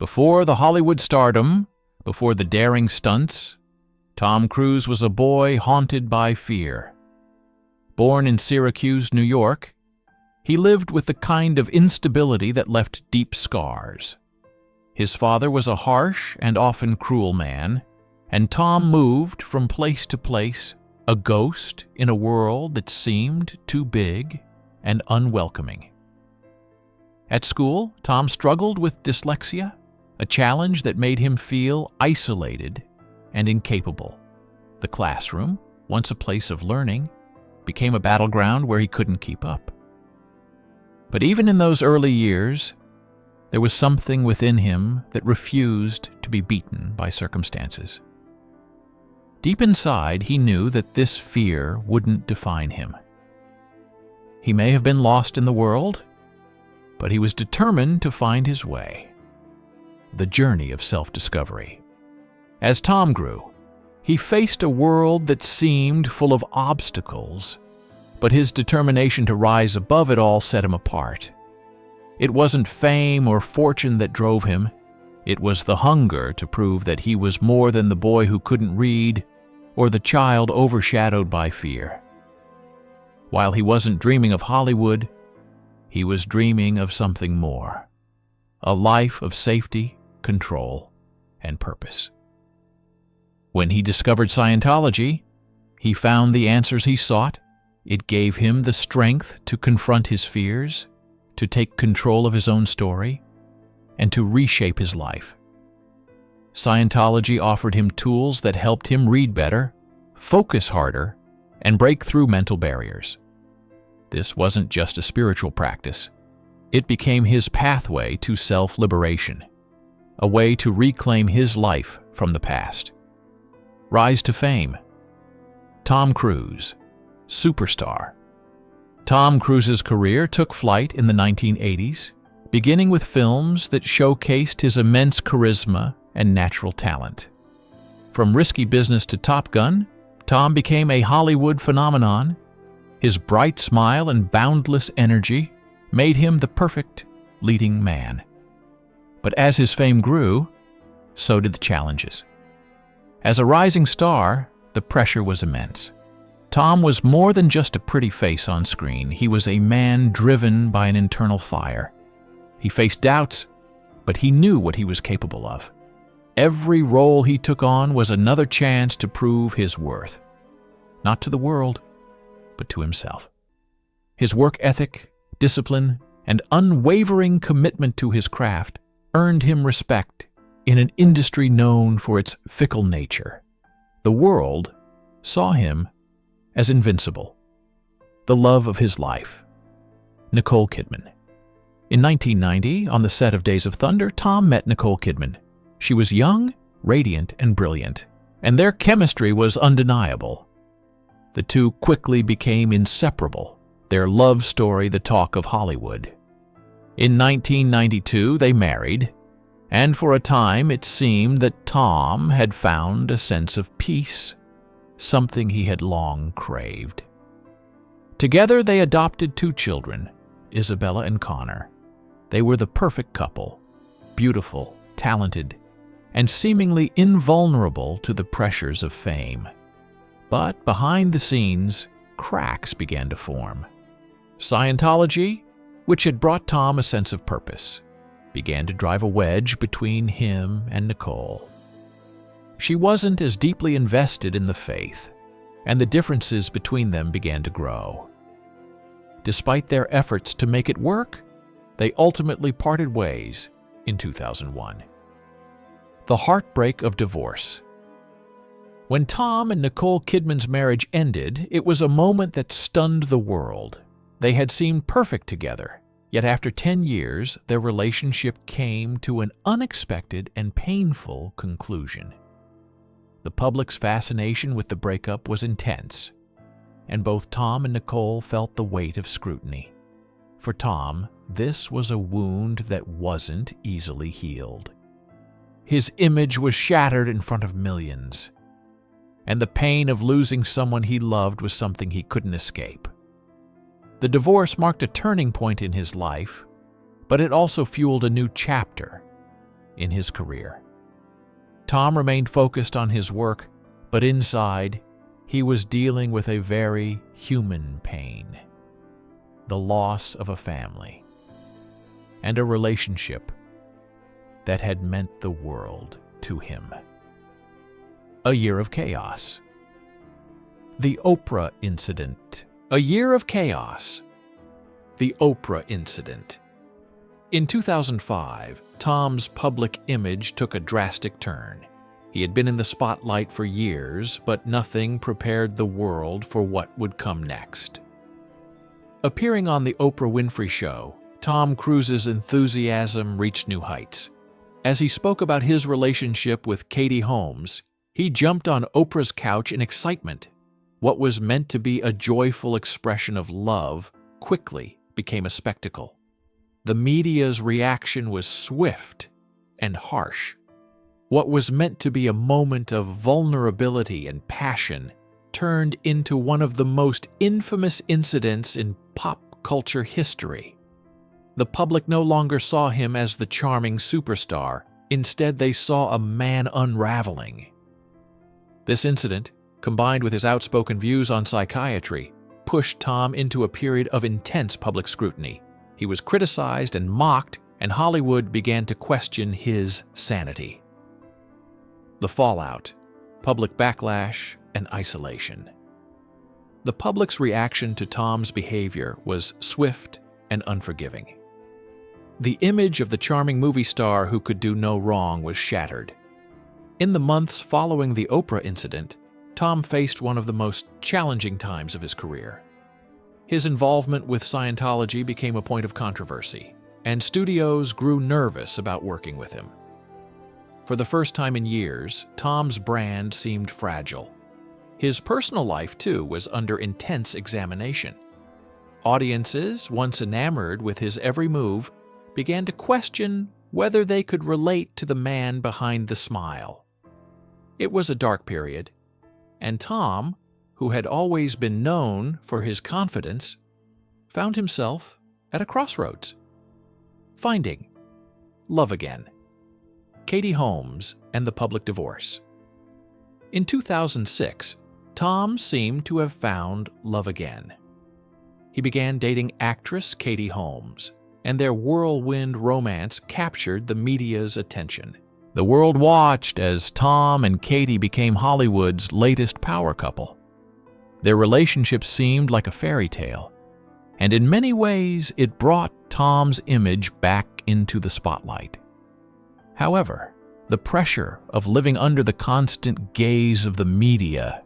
Before the Hollywood stardom, before the daring stunts, Tom Cruise was a boy haunted by fear. Born in Syracuse, New York, he lived with the kind of instability that left deep scars. His father was a harsh and often cruel man, and Tom moved from place to place, a ghost in a world that seemed too big and unwelcoming. At school, Tom struggled with dyslexia, a challenge that made him feel isolated and incapable. The classroom, once a place of learning, became a battleground where he couldn't keep up. But even in those early years, there was something within him that refused to be beaten by circumstances. Deep inside, he knew that this fear wouldn't define him. He may have been lost in the world, but he was determined to find his way. The journey of self-discovery. As Tom grew, he faced a world that seemed full of obstacles, but his determination to rise above it all set him apart. It wasn't fame or fortune that drove him. It was the hunger to prove that he was more than the boy who couldn't read or the child overshadowed by fear. While he wasn't dreaming of Hollywood, he was dreaming of something more. A life of safety, control, and purpose. When he discovered Scientology, he found the answers he sought. It gave him the strength to confront his fears, to take control of his own story, and to reshape his life. Scientology offered him tools that helped him read better, focus harder, and break through mental barriers. This wasn't just a spiritual practice. It became his pathway to self-liberation, a way to reclaim his life from the past. Rise to fame. Tom Cruise, superstar. Tom Cruise's career took flight in the 1980s, beginning with films that showcased his immense charisma and natural talent. From Risky Business to Top Gun, Tom became a Hollywood phenomenon. His bright smile and boundless energy made him the perfect leading man. But as his fame grew, so did the challenges. As a rising star, the pressure was immense. Tom was more than just a pretty face on screen. He was a man driven by an internal fire. He faced doubts, but he knew what he was capable of. Every role he took on was another chance to prove his worth. Not to the world, but to himself. His work ethic, discipline, and unwavering commitment to his craft earned him respect in an industry known for its fickle nature. The world saw him as invincible. The love of his life. Nicole Kidman. In 1990, on the set of Days of Thunder, Tom met Nicole Kidman. She was young, radiant, and brilliant, and their chemistry was undeniable. The two quickly became inseparable, their love story the talk of Hollywood. In 1992, they married, and for a time it seemed that Tom had found a sense of peace, something he had long craved. Together they adopted 2 children, Isabella and Connor. They were the perfect couple, beautiful, talented, and seemingly invulnerable to the pressures of fame. But behind the scenes, cracks began to form. Scientology, which had brought Tom a sense of purpose, began to drive a wedge between him and Nicole. She wasn't as deeply invested in the faith, and the differences between them began to grow. Despite their efforts to make it work, they ultimately parted ways in 2001. The heartbreak of divorce. When Tom and Nicole Kidman's marriage ended, it was a moment that stunned the world. They had seemed perfect together, yet after 10 years, their relationship came to an unexpected and painful conclusion. The public's fascination with the breakup was intense, and both Tom and Nicole felt the weight of scrutiny. For Tom, this was a wound that wasn't easily healed. His image was shattered in front of millions, and the pain of losing someone he loved was something he couldn't escape. The divorce marked a turning point in his life, but it also fueled a new chapter. in his career. Tom remained focused on his work, but inside, he was dealing with a very human pain: the loss of a family and a relationship that had meant the world to him. A year of chaos. The Oprah incident. A year of chaos. The Oprah incident. In 2005, Tom's public image took a drastic turn. He had been in the spotlight for years, but nothing prepared the world for what would come next. Appearing on The Oprah Winfrey Show, Tom Cruise's enthusiasm reached new heights. As he spoke about his relationship with Katie Holmes, he jumped on Oprah's couch in excitement. What was meant to be a joyful expression of love quickly became a spectacle. The media's reaction was swift and harsh. What was meant to be a moment of vulnerability and passion turned into one of the most infamous incidents in pop culture history. The public no longer saw him as the charming superstar. Instead, they saw a man unraveling. This incident, combined with his outspoken views on psychiatry, pushed Tom into a period of intense public scrutiny. He was criticized and mocked, and Hollywood began to question his sanity. The fallout, public backlash, and isolation. The public's reaction to Tom's behavior was swift and unforgiving. The image of the charming movie star who could do no wrong was shattered. In the months following the Oprah incident, Tom faced one of the most challenging times of his career. His involvement with Scientology became a point of controversy, and studios grew nervous about working with him. For the first time in years, Tom's brand seemed fragile. His personal life, too, was under intense examination. Audiences, once enamored with his every move, began to question whether they could relate to the man behind the smile. It was a dark period, and Tom, who had always been known for his confidence, found himself at a crossroads. Finding love again. Katie Holmes and the public divorce. In 2006, Tom seemed to have found love again. He began dating actress Katie Holmes, and their whirlwind romance captured the media's attention. The world watched as Tom and Katie became Hollywood's latest power couple. Their relationship seemed like a fairy tale, and in many ways it brought Tom's image back into the spotlight. However, the pressure of living under the constant gaze of the media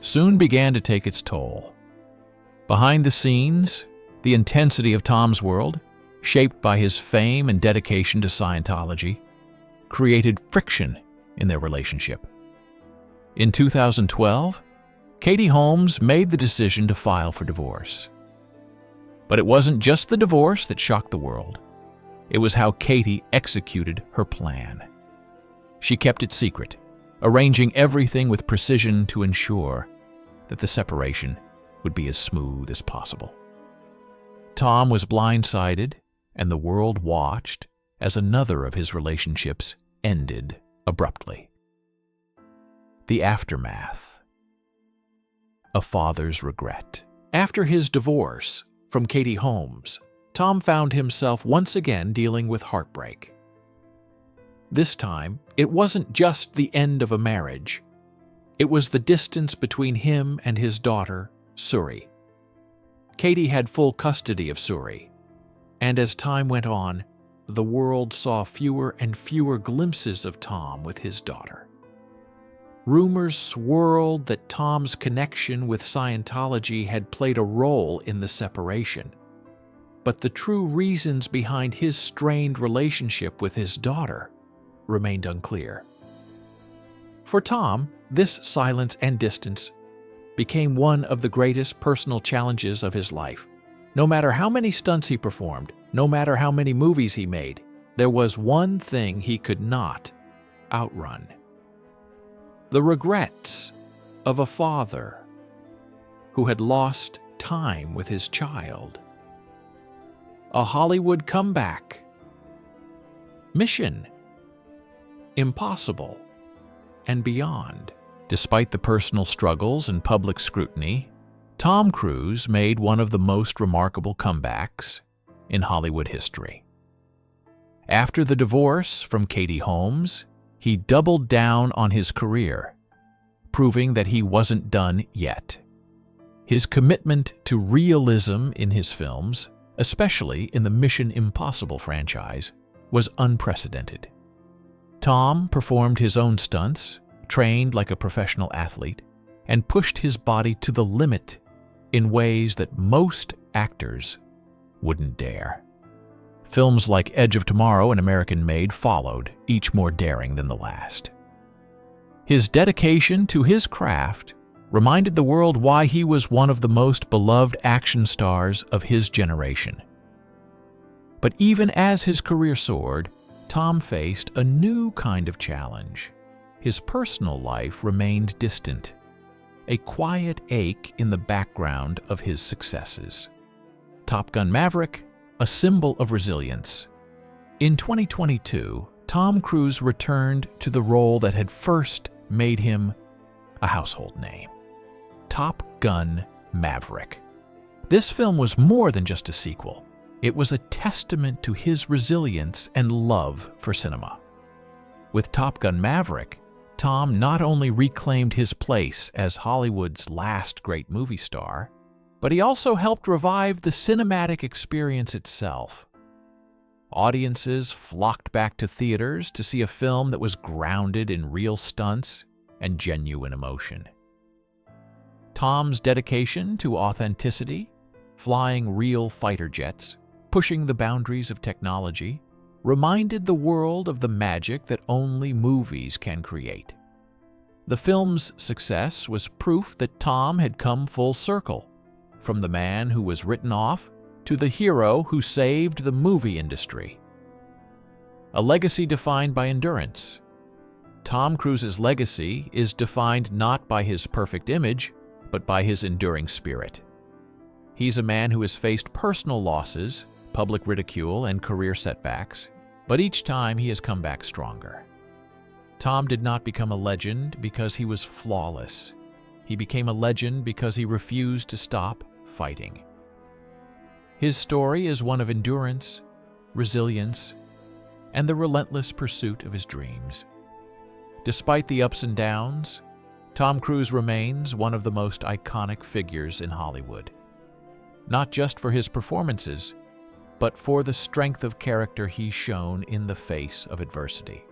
soon began to take its toll. Behind the scenes, the intensity of Tom's world, shaped by his fame and dedication to Scientology, created friction in their relationship. In 2012, Katie Holmes made the decision to file for divorce. But it wasn't just the divorce that shocked the world. It was how Katie executed her plan. She kept it secret, arranging everything with precision to ensure that the separation would be as smooth as possible. Tom was blindsided, and the world watched as another of his relationships ended abruptly. The aftermath. A father's regret. After his divorce from Katie Holmes, Tom found himself once again dealing with heartbreak. This time, it wasn't just the end of a marriage. It was the distance between him and his daughter, Suri. Katie had full custody of Suri, and as time went on, the world saw fewer and fewer glimpses of Tom with his daughter. Rumors swirled that Tom's connection with Scientology had played a role in the separation, but the true reasons behind his strained relationship with his daughter remained unclear. For Tom, this silence and distance became one of the greatest personal challenges of his life. No matter how many stunts he performed, no matter how many movies he made, there was one thing he could not outrun: the regrets of a father who had lost time with his child. A Hollywood comeback. Mission: Impossible, and beyond. Despite the personal struggles and public scrutiny, Tom Cruise made one of the most remarkable comebacks in Hollywood history. After the divorce from Katie Holmes, he doubled down on his career, proving that he wasn't done yet. His commitment to realism in his films, especially in the Mission Impossible franchise, was unprecedented. Tom performed his own stunts, trained like a professional athlete, and pushed his body to the limit in ways that most actors wouldn't dare. Films like Edge of Tomorrow and American Made followed, each more daring than the last. His dedication to his craft reminded the world why he was one of the most beloved action stars of his generation. But even as his career soared, Tom faced a new kind of challenge. His personal life remained distant, a quiet ache in the background of his successes. Top Gun: Maverick, a symbol of resilience. In 2022, Tom Cruise returned to the role that had first made him a household name. Top Gun: Maverick. This film was more than just a sequel. It was a testament to his resilience and love for cinema. With Top Gun: Maverick, Tom not only reclaimed his place as Hollywood's last great movie star, but he also helped revive the cinematic experience itself. Audiences flocked back to theaters to see a film that was grounded in real stunts and genuine emotion. Tom's dedication to authenticity, flying real fighter jets, pushing the boundaries of technology, reminded the world of the magic that only movies can create. The film's success was proof that Tom had come full circle, from the man who was written off to the hero who saved the movie industry. A legacy defined by endurance. Tom Cruise's legacy is defined not by his perfect image, but by his enduring spirit. He's a man who has faced personal losses, public ridicule, and career setbacks, but each time he has come back stronger. Tom did not become a legend because he was flawless. He became a legend because he refused to stop fighting. His story is one of endurance, resilience, and the relentless pursuit of his dreams. Despite the ups and downs, Tom Cruise remains one of the most iconic figures in Hollywood. Not just for his performances, but for the strength of character he's shown in the face of adversity.